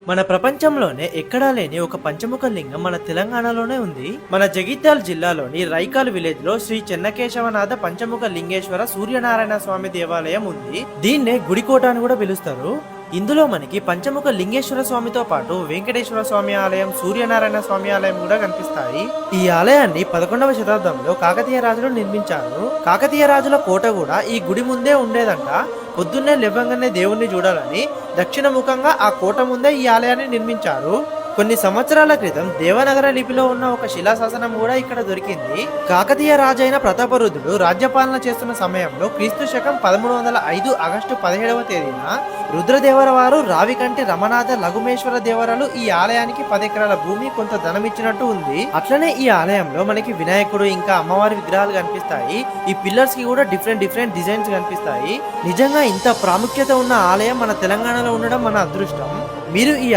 మన ప్రపంచంలోనే ఎక్కడా లేని ఒక పంచముఖ లింగం మన తెలంగాణలోనే ఉంది. మన జగిత్యాల జిల్లాలోని రైకాల్ విలేజ్ లో శ్రీ చెన్నకేశవనాథ పంచముఖ లింగేశ్వర సూర్యనారాయణ స్వామి దేవాలయం ఉంది. దీన్నే గుడికోట అని కూడా పిలుస్తారు. ఇందులో మనకి పంచముఖ లింగేశ్వర స్వామితో పాటు వెంకటేశ్వర స్వామి ఆలయం, సూర్యనారాయణ స్వామి ఆలయం కూడా కనిపిస్తాయి. ఈ ఆలయాన్ని 11వ శతాబ్దంలో కాకతీయ రాజులు నిర్మించారు. కాకతీయ రాజుల కోట కూడా ఈ గుడి ముందే ఉండేదంట. పొద్దున్నే లేవగానే దేవుణ్ణి చూడాలని దక్షిణ ముఖంగా ఆ కోట ముందే ఈ ఆలయాన్ని నిర్మించారు. కొన్ని సంవత్సరాల క్రితం దేవనగర లిపిలో ఉన్న ఒక శిలాశాసనం కూడా ఇక్కడ దొరికింది. కాకతీయ రాజైన ప్రతాపరుద్రుడు రాజ్యపాలన చేస్తున్న సమయంలో క్రీస్తు శకం 1305 ఆగస్టు 17వ తేదీన రుద్రదేవర వారు రావికంటి రమనాథ లఘుమేశ్వర దేవరాలు ఈ ఆలయానికి 10 ఎకరాల భూమి, కొంత ధనం ఇచ్చినట్టు ఉంది. అట్లనే ఈ ఆలయంలో మనకి వినాయకుడు ఇంకా అమ్మవారి విగ్రహాలు కనిపిస్తాయి. ఈ పిల్లర్స్ కి కూడా డిఫరెంట్ డిజైన్స్ కనిపిస్తాయి. నిజంగా ఇంత ప్రాముఖ్యత ఉన్న ఆలయం మన తెలంగాణలో ఉండడం మన అదృష్టం. మీరు ఈ